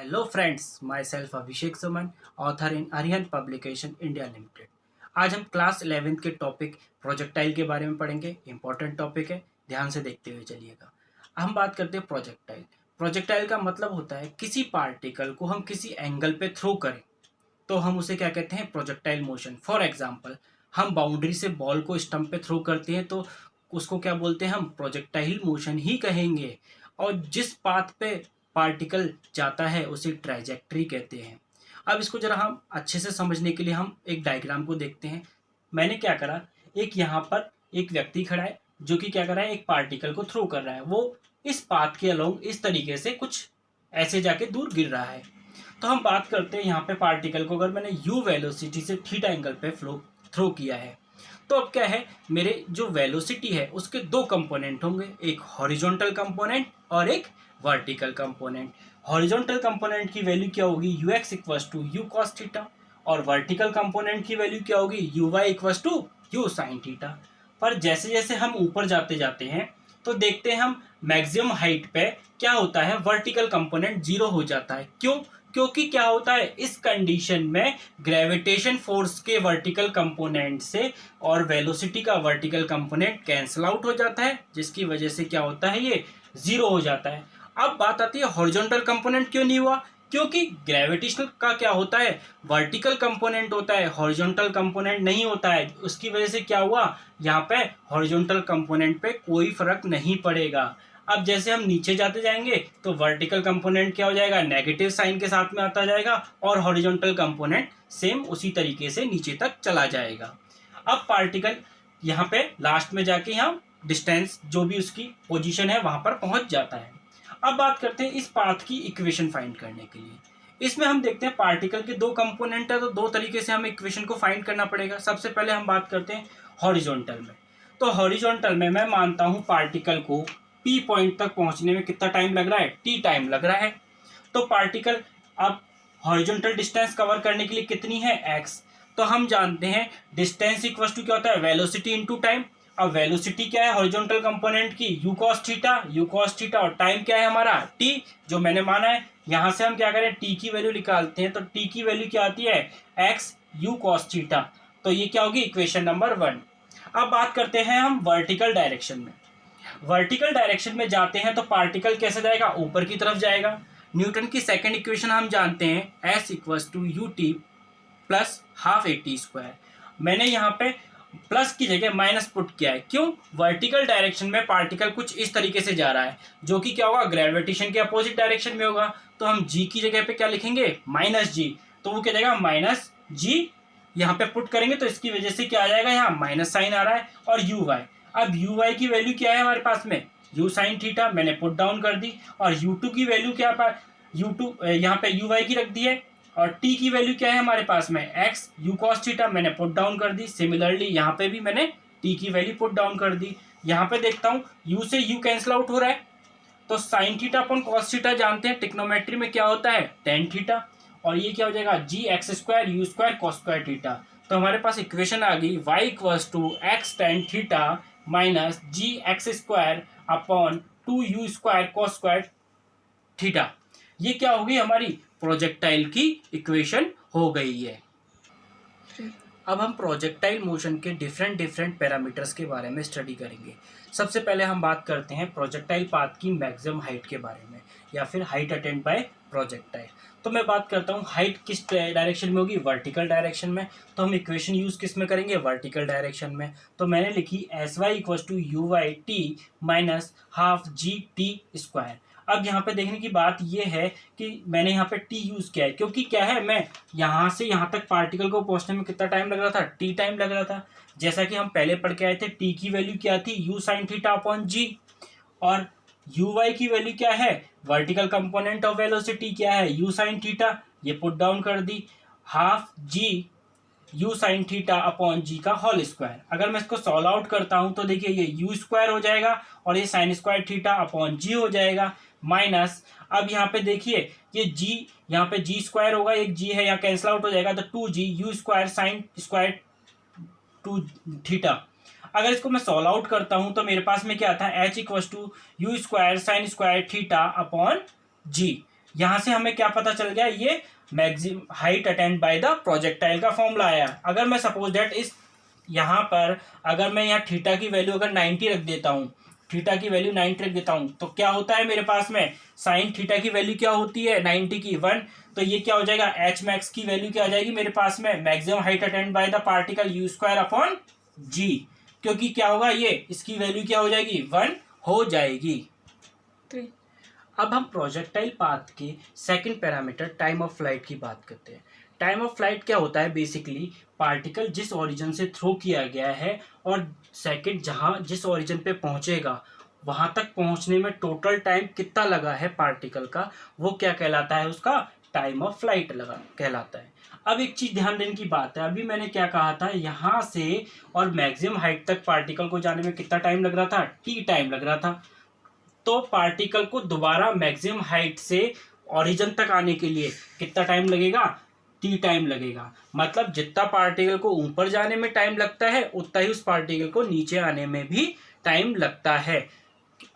Hello friends, my self Abhishek Suman, author in Arihant publication India limited. आज हम class 11th के topic projectile के बारे में पढ़ेंगे। इंपॉर्टेंट टॉपिक है, ध्यान से देखते हुए चलिएगा। हम बात करते हैं प्रोजेक्टाइल। प्रोजेक्टाइल का मतलब होता है किसी पार्टिकल को हम किसी एंगल पे थ्रो करें तो हम उसे क्या कहते हैं, प्रोजेक्टाइल मोशन। फॉर एग्जाम्पल, हम बाउंड्री से बॉल को स्टंप पे थ्रो करते हैं तो उसको क्या बोलते हैं, हम प्रोजेक्टाइल मोशन ही कहेंगे। और जिस पाथ पे पार्टिकल जाता है उसे ट्रैजेक्टरी कहते हैं। अब इसको जरा हम अच्छे से समझने के लिए हम एक डायग्राम को देखते हैं। मैंने क्या करा, एक यहाँ पर एक व्यक्ति खड़ा है जो कि क्या कर रहा है, एक पार्टिकल को थ्रो कर रहा है। वो इस पाथ के अलोंग इस तरीके से कुछ ऐसे जाके दूर गिर रहा है। तो हम बात करते हैं यहाँ पे पार्टिकल को अगर मैंने यू वेलोसिटी से थीटा एंगल पे फ्लो थ्रो किया है तो अब क्या है, मेरे जो वेलोसिटी है उसके दो कंपोनेंट होंगे, एक हॉरिजॉन्टल कंपोनेंट और एक वर्टिकल कंपोनेंट। हॉरिजॉन्टल कंपोनेंट की वैल्यू क्या होगी, u x equals to u cos theta, और वर्टिकल कंपोनेंट की वैल्यू क्या होगी, u y equals to u sine theta. पर जैसे जैसे हम ऊपर जाते जाते हैं तो देखते हैं हम मैक्सिमम हाइट पे क्या होता है, वर्टिकल कंपोनेंट जीरो हो जाता है। क्यों? क्योंकि क्या होता है, इस कंडीशन में ग्रेविटेशन फोर्स के वर्टिकल कंपोनेंट से और वेलोसिटी का वर्टिकल कंपोनेंट कैंसिल आउट हो जाता है, जिसकी वजह से क्या होता है, ये जीरो हो जाता है। अब बात आती है हॉरिजॉन्टल कंपोनेंट क्यों नहीं हुआ, क्योंकि ग्रेविटेशनल का क्या होता है, वर्टिकल कंपोनेंट होता है, हॉरिजॉन्टल कंपोनेंट नहीं होता है। उसकी वजह से क्या हुआ, यहाँ पे हॉरिजॉन्टल कंपोनेंट पे कोई फर्क नहीं पड़ेगा। अब जैसे हम नीचे जाते जाएंगे तो वर्टिकल कंपोनेंट क्या हो जाएगा, नेगेटिव साइन के साथ में आता जाएगा, और हॉरिजॉन्टल कंपोनेंट सेम उसी तरीके से नीचे तक चला जाएगा। अब पार्टिकल यहाँ पे लास्ट में जाके यहाँ डिस्टेंस जो भी उसकी पोजीशन है वहां पर पहुंच जाता है। अब बात करते हैं इस पाथ की इक्वेशन फाइंड करने के लिए। इसमें हम देखते हैं पार्टिकल के दो कंपोनेंट है तो दो तरीके से हमें इक्वेशन को फाइंड करना पड़ेगा। सबसे पहले हम बात करते हैं हॉरिजॉन्टल में। तो हॉरिजॉन्टल में मैं मानता हूं पार्टिकल को पी पॉइंट तक पहुंचने में कितना टाइम लग रहा है, टी टाइम लग रहा है। तो पार्टिकल अब हॉरिजॉन्टल डिस्टेंस कवर करने के लिए कितनी है, एक्स। तो हम जानते हैं डिस्टेंस इक्वल टू क्या होता है, वेलोसिटी इनटू टाइम। अब वेलोसिटी क्या है हॉरिजॉन्टल कंपोनेंट की, यू कॉस थीटा, और टाइम क्या है हमारा, टी, जो मैंने माना है। यहां से हम क्या करें, टी की वैल्यू निकालते हैं तो टी की वैल्यू क्या आती है, एक्स यू कॉस थीटा। तो ये क्या होगी, इक्वेशन नंबर 1। अब बात करते हैं हम वर्टिकल डायरेक्शन में। वर्टिकल डायरेक्शन में जाते हैं तो पार्टिकल कैसे जाएगा, ऊपर की तरफ जाएगा। न्यूटन की सेकंड इक्वेशन हम जानते हैं, s equals to u t plus half a t square. मैंने यहाँ पे प्लस की जगह माइनस पुट किया है। क्यों? वर्टिकल डायरेक्शन में पार्टिकल कुछ इस तरीके से जा रहा है जो कि क्या होगा, ग्रेविटेशन के अपोजिट डायरेक्शन में होगा। तो हम जी की जगह पे क्या लिखेंगे, माइनस जी। तो वो क्या जाएगा, माइनस जी यहाँ पे पुट करेंगे तो इसकी वजह से क्या आ जाएगा, यहाँ माइनस साइन आ रहा है। और यू वाई, अब यू वाई की वैल्यू क्या है हमारे पास में, यू साइन थीटा, मैंने पुट डाउन कर दी। और यू टू की वैल्यू क्या है, यू टू यहाँ पे यू वाई की रख दी है। और टी की वैल्यू क्या है हमारे पास में, एक्स यू कॉस थीटा, मैंने पुट डाउन कर दी। सिमिलरली यहाँ पे भी मैंने टी की वैल्यू पुट डाउन कर दी। यहाँ पे देखता हूँ यू से यू कैंसिल आउट हो रहा है, तो sign theta upon cos theta जानते हैं टिक्नोमेट्री में क्या होता है, टेन थीटा। और ये क्या हो जाएगा, g x square u square cos square theta. तो हमारे पास इक्वेशन आ गई, y equals to x tan theta minus g x square upon two u square cos square theta. ये क्या होगी, हमारी प्रोजेक्टाइल की इक्वेशन हो गई है। अब हम प्रोजेक्टाइल मोशन के डिफरेंट डिफरेंट पैरामीटर्स के बारे में स्टडी करेंगे। सबसे पहले हम बात करते हैं प्रोजेक्टाइल पाथ की मैक्सिमम हाइट के बारे में, या फिर हाइट अटेन्ड बाय प्रोजेक्टाइल। तो मैं बात करता हूँ हाइट किस डायरेक्शन में होगी, वर्टिकल डायरेक्शन में। तो हम इक्वेशन यूज किस में करेंगे, वर्टिकल डायरेक्शन में। तो मैंने लिखी s y equal to u y t minus half g t square. अब यहाँ पे देखने की बात ये है कि मैंने यहाँ पे टी यूज किया है क्योंकि क्या है, मैं यहाँ से यहाँ तक पार्टिकल को पहुंचने में कितना टाइम लग रहा था, टी टाइम लग रहा था। जैसा कि हम पहले पढ़ के आए थे, टी की वैल्यू क्या थी, यू साइन थीटा अपॉन जी, और यू वाई की वैल्यू क्या है, वर्टिकल कंपोनेंट ऑफ वेलोसिटी क्या है, यू साइन थीटा, ये पुट डाउन कर दी, half g u sine theta upon g का होल स्क्वायर। अगर मैं इसको सॉल्व आउट करता हूं तो देखिए ये यू स्क्वायर हो जाएगा और ये साइन स्क्वायर थीटा अपॉन जी हो जाएगा, माइनस अब यहाँ पे देखिए ये जी, यहाँ पे जी स्क्वायर होगा, एक जी है यहाँ कैंसिल आउट हो जाएगा, तो two g u square sine square two theta. अगर इसको मैं सॉल्व आउट करता हूं तो मेरे पास में क्या आता है, h equal to u square sine square theta upon g. यहाँ से हमें क्या पता चल गया, ये maximum height attained by the projectile का फॉर्मूला आया। अगर मैं सपोज दैट इस यहाँ पर अगर मैं यहाँ थीटा की वैल्यू अगर 90 रख देता हूँ, थीटा की वैल्यू 90 रख देता हूँ, तो क्या होता है मेरे पास में साइन थीटा की वैल्यू क्या होती है 90 की 1, तो ये क्या हो जाएगा एच मैक्स की वैल्यू क्या आ जाएगी मेरे पास में maximum height attained by the particle u square upon g, क्योंकि क्या होगा ये इसकी वैल्यू क्या हो जाएगी 1 हो जाएगी। अब हम प्रोजेक्टाइल पाथ के second parameter time of flight की बात करते हैं। टाइम ऑफ फ्लाइट क्या होता है, बेसिकली पार्टिकल जिस ओरिजिन से थ्रो किया गया है और सेकंड जहां जिस ओरिजिन पे पहुंचेगा वहां तक पहुंचने में टोटल टाइम कितना लगा है पार्टिकल का, वो क्या कहलाता है, उसका टाइम ऑफ फ्लाइट लगा कहलाता है। अब एक चीज ध्यान देने की बात है, अभी मैंने क्या कहा था, यहाँ से और मैक्सिमम हाइट तक पार्टिकल को जाने में कितना टाइम लग रहा था, टी टाइम लग रहा था। तो पार्टिकल को दोबारा मैक्सिमम हाइट से ओरिजिन तक आने के लिए कितना टाइम लगेगा, टी टाइम लगेगा। मतलब जितना पार्टिकल को ऊपर जाने में टाइम लगता है उतना ही उस पार्टिकल को नीचे आने में भी टाइम लगता है।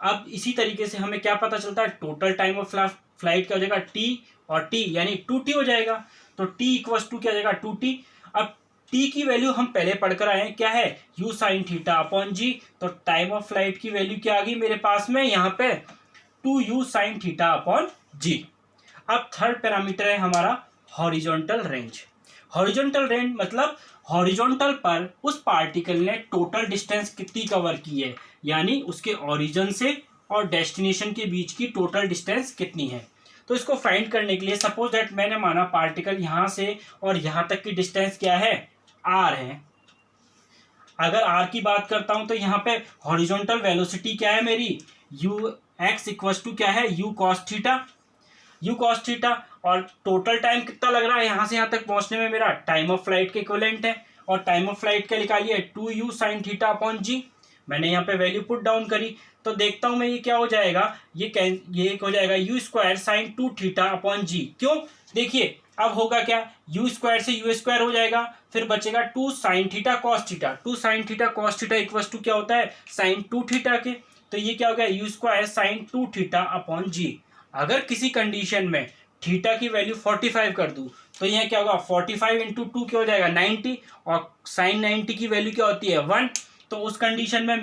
अब इसी तरीके से हमें क्या पता चलता है, टोटल टाइम ऑफ फ्लाइट क्या हो जाएगा, टी और टी यानी 2t हो जाएगा। तो t इक्वल्स टू क्या हो जाएगा 2t। अब t की वैल्यू हम पहले पढ़कर आए हैं, क्या है u साइन थीटा अपॉन जी। तो टाइम ऑफ फ्लाइट की वैल्यू क्या आ गई मेरे पास में यहाँ पे 2u साइन थीटा अपॉन जी। अब थर्ड पैरामीटर है हमारा हॉरिजॉन्टल रेंज। हॉरिजॉन्टल रेंज मतलब हॉरिजॉन्टल पर उस पार्टिकल ने टोटल डिस्टेंस कितनी कवर की है, यानी उसके ओरिजिन से और डेस्टिनेशन के बीच की टोटल डिस्टेंस कितनी है। तो इसको फाइंड करने के लिए सपोज दैट मैंने माना पार्टिकल यहाँ से और यहाँ तक की डिस्टेंस क्या है, r है। अगर r की बात करता हूं तो यहाँ पे हॉरिजॉन्टल वेलोसिटी क्या है मेरी, u x इक्वल्स टू क्या है u cos theta, u cos theta. और टोटल टाइम कितना लग रहा है यहाँ से यहाँ तक पहुंचने में, मेरा टाइम ऑफ फ्लाइट के इक्विवेलेंट है। और टाइम ऑफ फ्लाइट क्या निकालिए 2u साइन थीटा अपॉन जी। मैंने यहाँ पे वैल्यू पुट डाउन करी तो देखता हूं मैं ये क्या हो जाएगा, ये हो जाएगा u square sine 2 theta upon g. क्यों, देखिए अब होगा क्या, यू स्क्वायर से यू स्क्वायर हो जाएगा, फिर बचेगा 2 sine theta cos theta. 2 sine theta cos theta equals to क्या होता है साइन 2 थीटा के। तो ये क्या हो गया u square sine 2 theta upon g. अगर किसी कंडीशन में थीटा की वैल्यू 45 कर दूं तो यहाँ क्या होगा 45 इंटू 2 क्या हो जाएगा 90, और साइन 90 की वैल्यू क्या होती है 1। तो उस कंडीशन में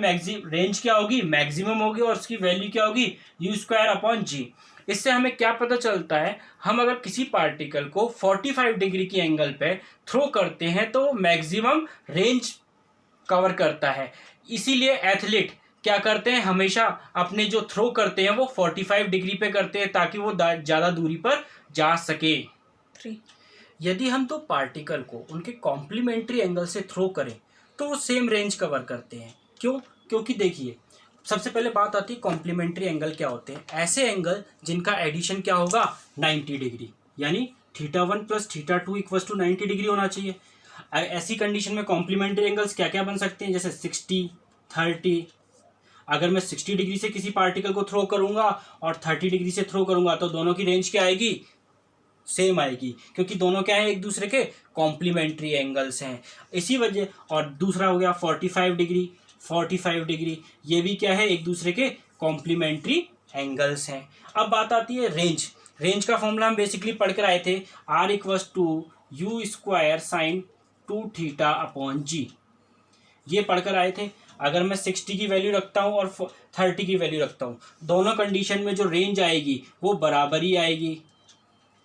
रेंज क्या होगी, मैक्सिमम होगी, और उसकी वैल्यू क्या होगी यू स्क्वायर अपॉन जी। इससे हमें क्या पता चलता है, हम अगर किसी पार्टिकल को 45 डिग्री की एंगल पे थ्रो करते हैं तो मैक्सिमम रेंज कवर करता है। इसीलिए एथलीट क्या करते हैं, हमेशा अपने जो थ्रो करते हैं वो 45 डिग्री पे करते हैं ताकि वो ज़्यादा दूरी पर जा सके। 3 यदि हम तो पार्टिकल को उनके कॉम्प्लीमेंट्री एंगल से थ्रो करें तो वो सेम रेंज कवर करते हैं। क्यों, क्योंकि देखिए सबसे पहले बात आती है कॉम्प्लीमेंट्री एंगल क्या होते हैं। ऐसे एंगल जिनका एडिशन क्या होगा 90 डिग्री, यानी θ1 प्लस θ2 इक्वल्स टू 90 डिग्री होना चाहिए। ऐसी कंडीशन में कॉम्प्लीमेंट्री एंगल्स क्या क्या बन सकते हैं, जैसे 60 30। अगर मैं 60 डिग्री से किसी पार्टिकल को थ्रो करूंगा और 30 डिग्री से थ्रो करूंगा तो दोनों की रेंज क्या आएगी, सेम आएगी, क्योंकि दोनों क्या है एक दूसरे के कॉम्प्लीमेंट्री एंगल्स हैं। इसी वजह, और दूसरा हो गया 45 डिग्री 45 डिग्री, ये भी क्या है एक दूसरे के कॉम्प्लीमेंट्री एंगल्स हैं। अब बात आती है रेंज। रेंज का फॉर्मूला हम बेसिकली पढ़ कर आए थे, r equals to u square sine 2 theta upon g, ये पढ़कर आए थे। अगर मैं 60 की वैल्यू रखता हूँ और 30 की वैल्यू रखता हूँ, दोनों कंडीशन में जो रेंज आएगी वो बराबर ही आएगी,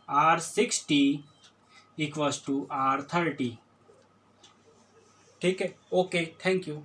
R60 इक्वल्स टू R30। ठीक है, ओके, थैंक यू।